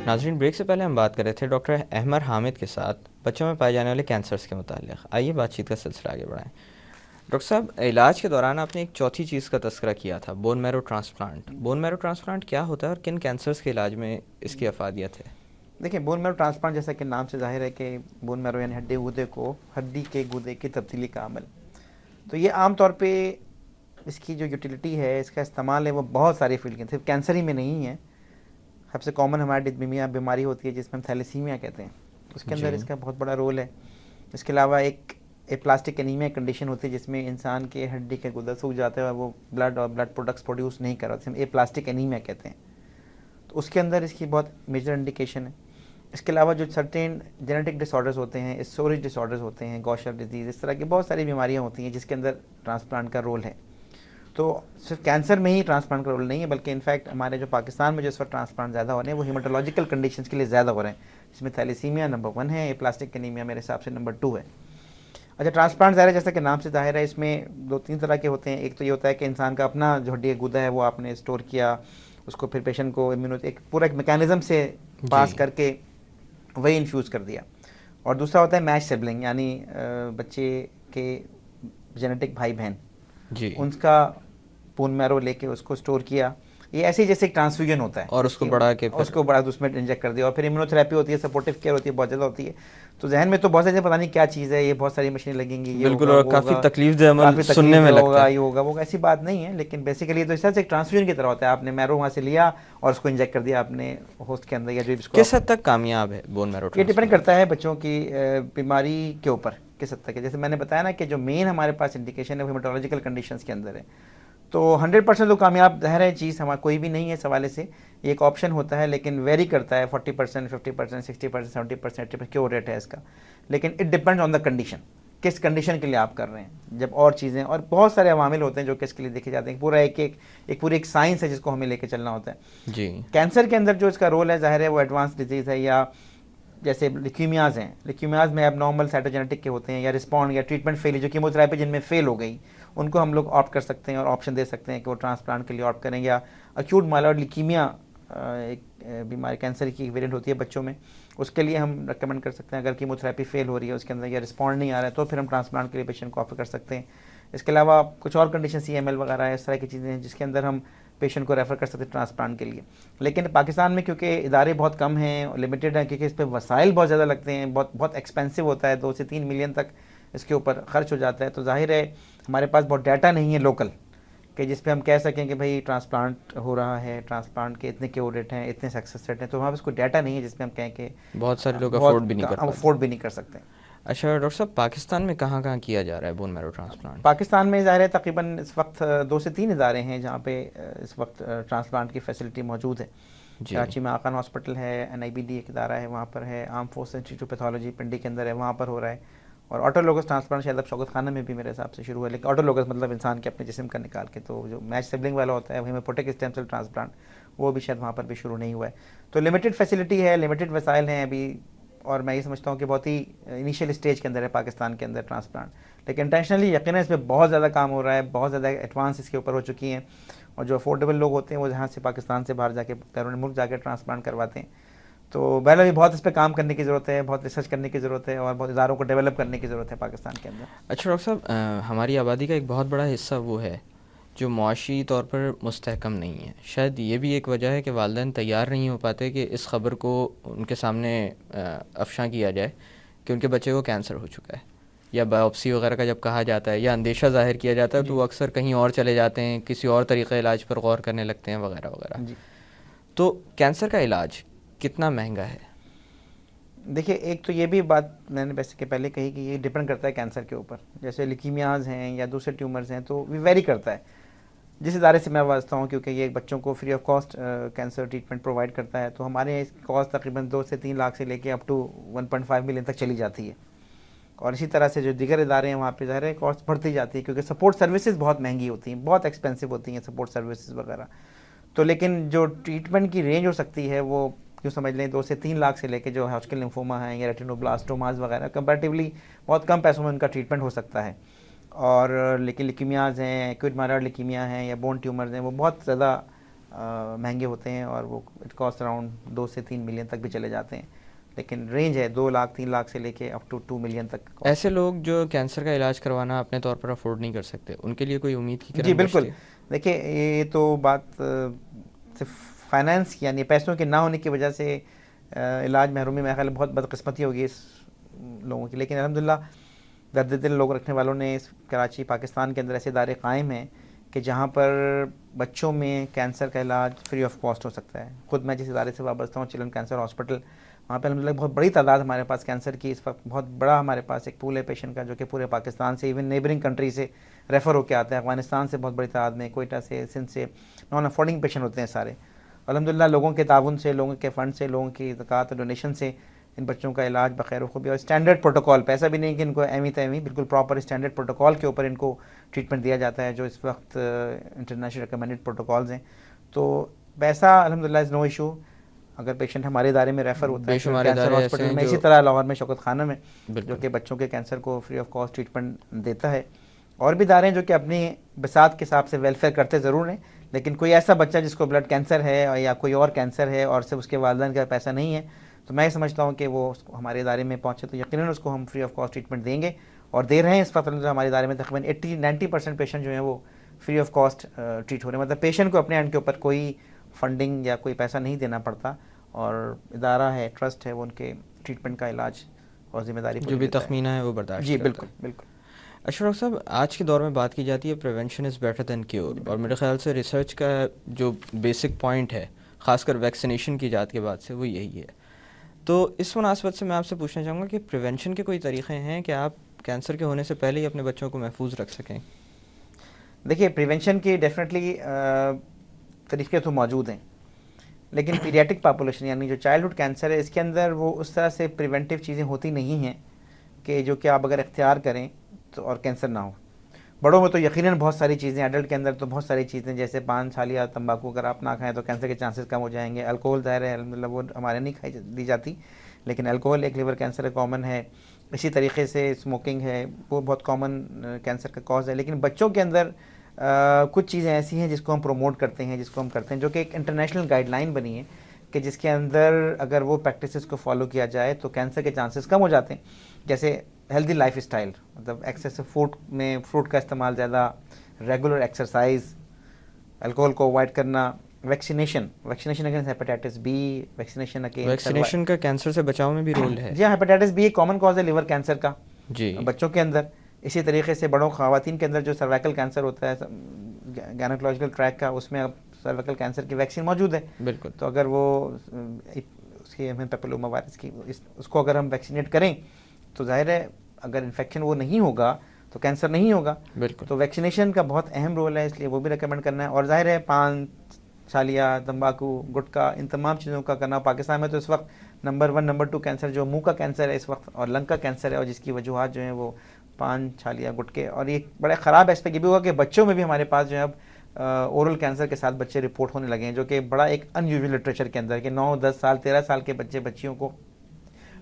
ناظرین، بریک سے پہلے ہم بات کر رہے تھے ڈاکٹر احمر حامد کے ساتھ بچوں میں پائے جانے والے کینسرز کے متعلق. آئیے بات چیت کا سلسلہ آگے بڑھائیں. ڈاکٹر صاحب، علاج کے دوران آپ نے ایک چوتھی چیز کا تذکرہ کیا تھا، بون میرو ٹرانسپلانٹ. بون میرو ٹرانسپلانٹ کیا ہوتا ہے اور کن کینسرز کے علاج میں اس کی افادیت ہے؟ دیکھیں، بون میرو ٹرانسپلانٹ جیسا کہ نام سے ظاہر ہے کہ بون میرو یعنی ہڈی گودے کو ہڈی کے گودے کی تبدیلی کا عمل. تو یہ عام طور پہ اس کی جو یوٹیلیٹی ہے، اس کا استعمال ہے، وہ بہت ساری فیلڈ کے، صرف کینسر ہی میں نہیں ہے. سب سے کامن ہماری بیماری ہوتی ہے جس میں ہم تھیلیسیمیا کہتے ہیں، اس کے اندر اس کا بہت بڑا رول ہے. اس کے علاوہ ایک پلاسٹک انیمیا کنڈیشن ہوتی ہے جس میں انسان کے ہڈی کے گودا سوکھ جاتا ہے اور وہ بلڈ پروڈکٹس پروڈیوس نہیں کر رہا، پلاسٹک انیمیا کہتے ہیں. تو اس کے اندر اس کی بہت میجر انڈیکیشن ہے. اس کے علاوہ جو سرٹین جینیٹک ڈس آرڈرز ہوتے ہیں، اسٹوریج ڈس آرڈرز ہوتے ہیں، گوشر ڈیزیز، اس طرح کی بہت ساری بیماریاں ہوتی ہیں جس کے اندر ٹرانسپلانٹ کا رول ہے. تو صرف کینسر میں ہی ٹرانسپلانٹ کا رول نہیں ہے، بلکہ انفیکٹ ہمارے جو پاکستان میں جو اس وقت ٹرانسپلانٹ زیادہ ہو رہے ہیں وہ ہیماٹولوجیکل کنڈیشنز کے لیے زیادہ ہو رہے ہیں، جس میں تھیلیسیمیا نمبر 1 ہے، پلاسٹک انیمیا میرے حساب سے نمبر 2 ہے. اچھا، ٹرانسپلانٹ ظاہر ہے جیسا کہ نام سے ظاہر ہے، اس میں 2-3 طرح کے ہوتے ہیں. ایک تو یہ ہوتا ہے کہ انسان کا اپنا جو ہڈی گودا ہے وہ آپ نے اسٹور کیا، اس کو پھر پیشنٹ کو ایک پورا ایک میکینزم سے پاس کر کے وہی انفیوز کر دیا. اور دوسرا ہوتا ہے میچ سبلنگ، یعنی بچے کے جینیٹک بھائی بہن، ان کا بون میرو لے کے اس کو اسٹور کیا. یہ ایسے جیسے ایک ٹرانسفیوژن ہوتا ہے اور اس کو بڑھا کے اس میں انجیکٹ کر دیا، اور پھر امیونوتھراپی ہوتی ہے، سپورٹیو کیئر ہوتی ہے، بہت زیادہ ہوتی ہے. تو ذہن میں تو بہت ساری پتہ نہیں کیا چیز ہے، یہ بہت ساری مشینیں لگیں گی، یہ بالکل، اور کافی تکلیف دہ عمل سننے میں لگتا ہے. یہ ہوگا وہ ایسی بات نہیں ہے، لیکن بیسیکلی تو اس طرح سے ایک ٹرانسفیوژن کی طرح ہوتا ہے. آپ نے میرو وہاں سے لیا اور اس کو انجیکٹ کر دیا اپنے ہوسٹ کے اندر، یا جو اس کو کس حد تک کامیاب ہے بون میرو یہ ڈپینڈ ٹرانسپلانٹ؟ کرتا ہے بچوں کی بیماری کے اوپر کس حد تک ہے. جیسے میں نے بتایا نا کہ جو مین ہمارے پاس انڈیکیشن ہے وہ ہیماٹولوجیکل کنڈیشنز کے اندر ہے. تو 100% تو کامیاب ظاہر ہے چیز ہمارا کوئی بھی نہیں ہے اس حوالے سے. یہ ایک آپشن ہوتا ہے لیکن ویری کرتا ہے، 40%، 50%، 60%، 70%، 80% کیور ریٹ ہے اس کا. لیکن it depend on the condition, کس کنڈیشن کے لیے آپ کر رہے ہیں. جب اور چیزیں اور بہت سارے عوامل ہوتے ہیں جو کہ اس کے لیے دیکھے جاتے ہیں، پورا پوری ایک سائنس ہے جس کو ہمیں لے کے چلنا ہوتا ہے. جی، کینسر کے اندر جو اس کا رول ہے ظاہر ہے وہ ایڈوانس ڈیزیز ہے، یا جیسے لیکیمیاز ہیں. لیکیمیاز میں اب نارمل سائٹوجینیٹک کے ہوتے ہیں، یا رسپونڈ یا ٹریٹمنٹ فیل، جو کیموتھراپی جن میں فیل ہو گئی، ان کو ہم لوگ آپٹ کر سکتے ہیں اور آپشن دے سکتے ہیں کہ وہ ٹرانسپلانٹ کے لیے آپٹ کریں. یا ایکیوٹ مائلوئڈ لیکیمیا، ایک بیماری کینسر کی ایک ویریئنٹ ہوتی ہے بچوں میں، اس کے لیے ہم ریکمینڈ کر سکتے ہیں اگر کیموتھراپی فیل ہو رہی ہے اس کے اندر یا رسپونڈ نہیں آ رہا ہے تو پھر ہم ٹرانسپلانٹ کے لیے پیشنٹ کو آفر کر سکتے ہیں. اس کے علاوہ کچھ اور کنڈیشن CML وغیرہ ہے، اس طرح کی چیزیں ہیں جس کے اندر ہم پیشنٹ کو ریفر کر سکتے ہیں ٹرانسپلانٹ کے لیے. لیکن پاکستان میں کیونکہ ادارے بہت کم ہیں، لمیٹیڈ ہیں، کیونکہ اس پہ وسائل بہت زیادہ لگتے ہیں، بہت ایکسپینسو ہوتا ہے، 2 سے 3 ملین تک اس کے اوپر خرچ ہو جاتا ہے. تو ظاہر ہے ہمارے پاس بہت ڈیٹا نہیں ہے لوکل کہ جس پہ ہم کہہ سکیں کہ بھائی ٹرانسپلانٹ ہو رہا ہے، ٹرانسپلانٹ کے اتنے کیور ریٹ ہیں، اتنے سکسیس ریٹ ہیں. تو وہاں پہ کوئی ڈیٹا نہیں ہے جس پہ ہم کہیں کہ بہت سارے لوگ افورڈ بھی نہیں کر سکتے. اچھا ڈاکٹر صاحب، پاکستان میں کہاں کہاں کیا جا رہا ہے بون میرو ٹرانسپلانٹ؟ پاکستان میں ظاہر ہے تقریباً اس وقت 2 سے 3 ادارے ہیں جہاں پہ اس وقت ٹرانسپلانٹ کی فیسلٹی موجود ہے. کراچی میں آقان ہاسپٹل ہے، NIBD ایک ادارہ ہے وہاں پر ہے، arm force institute of pathology Pindi کے اندر ہے، وہاں پر ہو رہا ہے. اور آٹولوگس ٹرانسپلانٹ شاید اب شوکت خانہ میں بھی میرے حساب سے شروع ہے. لیکن آٹولوگس مطلب انسان کے اپنے جسم کا نکال کے، تو جو میچ سبلنگ والا ہوتا ہے ہیموپوٹک اسٹیم سیل ٹرانسپلانٹ، وہ بھی شاید وہاں پر بھی شروع نہیں ہوا ہے. تو لمیٹڈ فیسلٹی ہے، لمیٹڈ وسائل ہیں ابھی، اور میں یہ سمجھتا ہوں کہ بہت ہی انیشیل اسٹیج کے اندر ہے پاکستان کے اندر ٹرانسپلانٹ. لیکن انٹرنیشنلی یقیناً اس پہ بہت زیادہ کام ہو رہا ہے، بہت زیادہ ایڈوانس اس کے اوپر ہو چکی ہیں. اور جو افورڈیبل لوگ ہوتے ہیں وہ جہاں سے پاکستان سے باہر جا کے بیرون ملک جا کے ٹرانسپلانٹ کرواتے ہیں. تو بہرحال بھی بہت اس پہ کام کرنے کی ضرورت ہے، بہت ریسرچ کرنے کی ضرورت ہے، اور بہت اداروں کو ڈیولپ کرنے کی ضرورت ہے پاکستان کے اندر. اچھا ڈاکٹر صاحب، ہماری آبادی کا ایک بہت بڑا حصہ وہ ہے جو معاشی طور پر مستحکم نہیں ہے. شاید یہ بھی ایک وجہ ہے کہ والدین تیار نہیں ہو پاتے کہ اس خبر کو ان کے سامنے افشاں کیا جائے کہ ان کے بچے کو کینسر ہو چکا ہے، یا بایوپسی وغیرہ کا جب کہا جاتا ہے یا اندیشہ ظاہر کیا جاتا ہے تو وہ اکثر کہیں اور چلے جاتے ہیں، کسی اور طریقہ علاج پر غور کرنے لگتے ہیں وغیرہ وغیرہ. تو کینسر کا علاج کتنا مہنگا ہے؟ دیکھیے، ایک تو یہ بھی بات میں نے ویسے کہ پہلے کہی کہ یہ ڈپینڈ کرتا ہے کینسر کے اوپر. جیسے لیکیمیاز ہیں یا دوسرے ٹیومرز ہیں تو ویری کرتا ہے جس ادارے سے میں وابستہ ہوں، کیونکہ یہ بچوں کو free of cost cancer treatment provide کرتا ہے. تو ہمارے اس کی کاسٹ تقریباً 2 سے 3 لاکھ سے لے کے اپ ٹو 1.5 ملین تک چلی جاتی ہے. اور اسی طرح سے جو دیگر ادارے ہیں وہاں پہ ظاہر ہے کاسٹ بڑھتی جاتی ہے، کیونکہ سپورٹ سروسز بہت مہنگی ہوتی ہیں، بہت ایکسپینسو ہوتی ہیں سپورٹ سروسز وغیرہ. تو لیکن جو ٹریٹمنٹ کی رینج ہو سکتی ہے وہ کیوں سمجھ لیں 2 سے 3 لاکھ سے لے کے جو ہاجکن لمفوما ہیں یا ریٹینوبلاسٹوماز وغیرہ، کمپیریٹیولی بہت کم پیسوں میں ان کا ٹریٹمنٹ ہو سکتا ہے. اور لیکن لیکیمیاز ہیں، ایکوٹ مائلوئڈ لیکیمیا ہیں یا بون ٹیومرز ہیں، وہ بہت زیادہ مہنگے ہوتے ہیں اور وہ اٹ کاسٹ اراؤنڈ 2 سے 3 ملین تک بھی چلے جاتے ہیں، لیکن رینج ہے 2 لاکھ 3 لاکھ سے لے کے اپ ٹو 2 ملین تک. ایسے لوگ جو کینسر کا علاج کروانا اپنے طور پر افورڈ نہیں کر سکتے، ان کے لیے کوئی امید کی جی کرن بالکل. بچتی ہے؟ دیکھیے یہ تو بات صرف فائنانس کی، یعنی پیسوں کے نہ ہونے کی وجہ سے علاج محرومی میں خیال بہت بدقسمتی ہوگی اس لوگوں کی، لیکن الحمدللہ درد دل لوگ رکھنے والوں نے کراچی پاکستان کے اندر ایسے ادارے قائم ہیں کہ جہاں پر بچوں میں کینسر کا علاج فری آف کاسٹ ہو سکتا ہے. خود میں جس ادارے سے وابستہ ہوں چلڈرن کینسر ہاسپٹل، وہاں پہ الحمدللہ بہت بڑی تعداد ہمارے پاس کینسر کی اس وقت بہت بڑا ہمارے پاس ایک پول ہے پیشنٹ کا، جو کہ پورے پاکستان سے ایون نیبرنگ کنٹری سے ریفر ہو کے آتا ہے. افغانستان سے بہت بڑی تعداد میں، کوئٹہ سے، سندھ سے نان افورڈنگ پیشنٹ ہوتے ہیں سارے. الحمدللہ لوگوں کے تعاون سے، لوگوں کے فنڈ سے، لوگوں کی زکوٰۃ اور ڈونیشن سے ان بچوں کا علاج بخیر و خوبی اور اسٹینڈرڈ پروٹوکال پہ، ایسا بھی نہیں کہ ان کو ایویں تیویں، بالکل پراپر اسٹینڈرڈ پروٹوکال کے اوپر ان کو ٹریٹمنٹ دیا جاتا ہے، جو اس وقت انٹرنیشنل ریکمینڈڈ پروٹوکالز ہیں. تو پیسہ الحمدللہ از نو ایشو. اگر پیشنٹ ہمارے ادارے میں ریفر ہوتا ہے کینسر ہاسپٹل میں، اسی طرح لاہور میں شوکت خانہ میں جو کہ بچوں کے کینسر کو فری آف کاسٹ ٹریٹمنٹ دیتا ہے. اور بھی ادارے ہیں جو کہ اپنی بساط کے حساب سے ویلفیئر کرتے ضرور ہیں، لیکن کوئی ایسا بچہ جس کو بلڈ کینسر ہے یا کوئی اور کینسر ہے اور صرف اس کے والدین کا پیسہ نہیں ہے، تو میں یہ سمجھتا ہوں کہ وہ ہمارے ادارے میں پہنچے تو یقیناً اس کو ہم فری آف کاسٹ ٹریٹمنٹ دیں گے، اور دے رہے ہیں اس وقت. ہمارے ادارے میں تقریباً 80-90% پیشنٹ جو ہیں وہ فری آف کاسٹ ٹریٹ ہو رہے ہیں. مطلب پیشنٹ کو اپنے اینڈ کے اوپر کوئی فنڈنگ یا کوئی پیسہ نہیں دینا پڑتا، اور ادارہ ہے، ٹرسٹ ہے، وہ ان کے ٹریٹمنٹ کا علاج اور ذمہ داری جو بھی تخمینہ ہے وہ برداشت جی کرتا بالکل ہے. بالکل. اشرف صاحب، آج کے دور میں بات کی جاتی ہے prevention is better than cure, اور میرے خیال سے ریسرچ کا جو بیسک پوائنٹ ہے خاص کر ویکسینیشن کی ایجاد کے بعد سے وہ یہی ہے. تو اس مناسبت سے میں آپ سے پوچھنا چاہوں گا کہ پریونشن کے کوئی طریقے ہیں کہ آپ کینسر کے ہونے سے پہلے ہی اپنے بچوں کو محفوظ رکھ سکیں؟ دیکھیے پریونشن کی ڈیفینیٹلی طریقے تو موجود ہیں، لیکن پیڈیاٹرک پاپولیشن یعنی جو چائلڈہڈ کینسر ہے، اس کے اندر وہ اس طرح سے پریونٹیو چیزیں ہوتی نہیں ہیں کہ جو کہ آپ اگر اختیار کریں تو اور کینسر نہ ہو. بڑوں میں تو یقیناً بہت ساری چیزیں، ایڈلٹ کے اندر تو بہت ساری چیزیں، جیسے پان، چھالیا، تمباکو اگر آپ نہ کھائیں تو کینسر کے چانسز کم ہو جائیں گے. الکوہول ظاہر ہے الحمدللہ وہ ہمارے نہیں کھائی دی جاتی، لیکن الکوہول ایک لیور کینسر کا کامن ہے. اسی طریقے سے اسموکنگ ہے، وہ بہت کامن کینسر کا کاز ہے. لیکن بچوں کے اندر کچھ چیزیں ایسی ہیں جس کو ہم پروموٹ کرتے ہیں، جس کو ہم کرتے ہیں، جو کہ ایک انٹرنیشنل گائیڈ لائن بنی ہے کہ جس کے اندر اگر وہ پریکٹسز کو فالو کیا جائے تو کینسر کے چانسز کم ہو جاتے ہیں. جیسے ہیلدی لائف اسٹائل، مطلب ایکسیسو فوڈ میں فروٹ کا استعمال زیادہ، ریگولر ایکسرسائز، الکوہول کو اوائڈ کرنا، vaccination against hepatitis B, vaccination کا کینسر سے بچاؤ میں بھی رول ہے. جی ہاں، ہیپیٹائٹس بی ایک کامن کاز ہے لیور کینسر کا جی بچوں کے اندر. اسی طریقے سے بڑوں خواتین کے اندر جو سروائکل کینسر ہوتا ہے گائنیکولوجیکل ٹریک کا، اس میں اب سروائکل کینسر کی ویکسین موجود ہے. بالکل. تو اگر وہ اس کی پیپلوما وائرس کی اس کو اگر ہم ویکسینیٹ کریں تو ظاہر ہے اگر انفیکشن وہ نہیں ہوگا تو کینسر نہیں ہوگا. بالکل. تو ویکسینیشن کا بہت اہم رول ہے، اس لیے وہ بھی ریکمینڈ کرنا ہے. اور ظاہر ہے پان، چھالیا، تمباکو، گٹکا، ان تمام چیزوں کا کرنا. پاکستان میں تو اس وقت نمبر 1 نمبر 2 کینسر جو منہ کا کینسر ہے اس وقت، اور لنگ کا کینسر ہے، اور جس کی وجوہات جو ہیں وہ پان، چھالیا، گٹکے. اور یہ بڑا خراب ایسپیکٹ یہ بھی ہوا کہ بچوں میں بھی ہمارے پاس جو ہے اب اورل کینسر کے ساتھ بچے رپورٹ ہونے لگے ہیں، جو کہ بڑا ایک ان یوزول لٹریچر کے اندر کہ 9، 10 سال، 13 سال کے بچیوں کو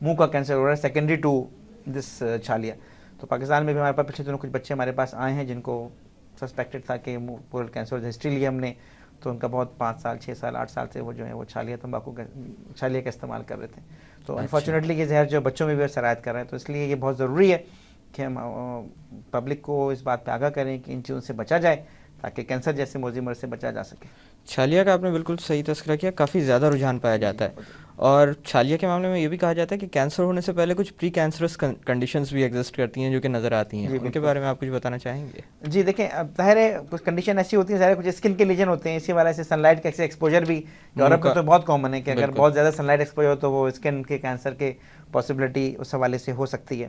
منہ کا کینسر ہو رہا ہے سیکنڈری ٹو دس چھالیا. تو پاکستان میں بھی ہمارے پاس پچھلے دنوں کچھ بچے ہمارے پاس آئے ہیں جن کو سسپیکٹڈ تھا کہ اورل کینسر، ہسٹری لی ہم نے تو ان کا بہت 5 سال، 6 سال، 8 سال سے وہ جو ہے وہ چھالیا، تمباکو کا چھالیا کا استعمال کر رہے تھے. تو انفارچونیٹلی یہ زہر جو بچوں میں بھی سرایت کر رہے ہیں. تو اس لیے یہ بہت ضروری ہے کہ ہم پبلک کو اس بات پہ آگاہ کریں کہ ان چیزوں سے بچا جائے تاکہ کینسر جیسے موذی مرض سے بچا جا سکے. چھالیا کا آپ نے بالکل صحیح تذکرہ کیا، کافی زیادہ رجحان پایا جاتا ہے. اور چھالیا کے معاملے میں یہ بھی کہا جاتا ہے کہ کینسر ہونے سے پہلے کچھ پری کینسرس کنڈیشنز بھی ایگزسٹ کرتی ہیں جو کہ نظر آتی ہیں. ان کے بارے میں آپ کچھ بتانا چاہیں گے؟ جی دیکھیں، اب ظاہر ہے کچھ کنڈیشن ایسی ہوتی ہیں، ظاہر ہے کچھ اسکن کے لیجن ہوتے ہیں، اسی وجہ سے سن لائٹ کا ایکسپوجر بھی یورپ میں تو بہت کامن ہے کہ اگر بہت زیادہ سن لائٹ ایکسپوجر ہو تو وہ اسکن کے کینسر کے پاسبلٹی اس حوالے سے ہو سکتی ہے.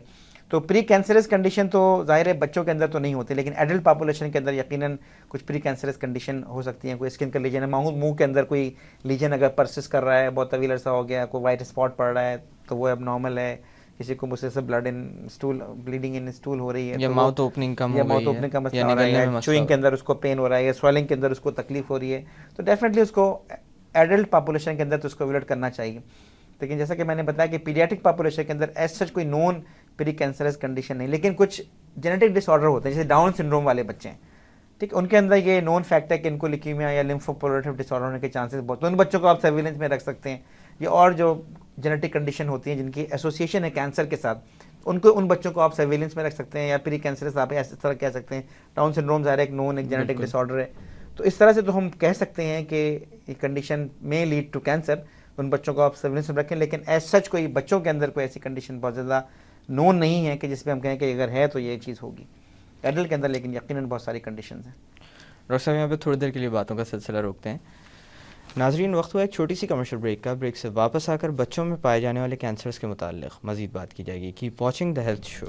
تو پری کینسرس کنڈیشن تو ظاہر ہے بچوں کے اندر تو نہیں ہوتی، لیکن ایڈلٹ پاپولیشن کے اندر یقیناً کچھ پری کینسرس کنڈیشن ہو سکتی ہیں. کوئی اسکن کا لیجن ہے، منہ کے اندر کوئی لیجن اگر پرسس کر رہا ہے، بہت طویل عرصہ ہو گیا، کوئی وائٹ اسپاٹ پڑ رہا ہے تو وہ اب نارمل ہے. کسی کو مسلسل بلیڈنگ ان اسٹول ہو رہی ہے، یا ماؤتھ اوپننگ کم یا ہو ماؤتھ گئی اوپننگ کا مسئلہ ہے، ہو رہا ہے، یا چوئنگ کے اندر اس کو پین ہو رہا ہے، یا سویلنگ کے اندر اس کو تکلیف ہو رہی ہے، تو ڈیفینیٹلی اس کو ایڈلٹ پاپولیشن کے اندر تو اس کو ایوائڈ کرنا چاہیے. لیکن جیسا کہ میں نے بتایا کہ پیڈیاٹرک پاپولیشن کے اندر ایز سچ کوئی نون پری کینسرس کنڈیشن نہیں، لیکن کچھ جینیٹک ڈس آرڈر ہوتے ہیں، جیسے ڈاؤن سنڈروم والے بچے ہیں ٹھیک، ان کے اندر یہ نون فیکٹ ہے کہ ان کو لیکیمیا یا لیمفوپرولیٹیو ڈس آرڈر ہونے کے چانسز بہت، تو ان بچوں کو آپ سرویلنس میں رکھ سکتے ہیں. یہ اور جو جینیٹک کنڈیشن ہوتی ہیں جن کی ایسوسیشن ہے کینسر کے ساتھ، ان بچوں کو آپ سرویلنس میں رکھ سکتے ہیں، یا پری کینسرس آپ اس طرح کہہ سکتے ہیں. ڈاؤن سنڈروم ظاہر ہے ایک نون ایک جینیٹک ڈس آرڈر ہے، تو اس طرح سے تو ہم کہہ سکتے ہیں کہ یہ کنڈیشن میں لیڈ ٹو کینسر. ان بچوں کو آپ سرویلنس میں رکھیں، لیکن ایز سچ کوئی بچوں کے اندر کوئی ایسی کنڈیشن بہت زیادہ نون نہیں ہے کہ جس پہ ہم کہیں کہ اگر ہے تو یہ چیز ہوگی. ایڈلٹ کے اندر لیکن یقیناً بہت ساری کنڈیشنز ہیں. ڈاکٹر صاحب یہاں پہ تھوڑی دیر کے لیے باتوں کا سلسلہ روکتے ہیں. ناظرین، وقت ہوا ایک چھوٹی سی کمرشل بریک کا. بریک سے واپس آ کر بچوں میں پائے جانے والے کینسرز کے متعلق مزید بات کی جائے گی. Keep watching the health show.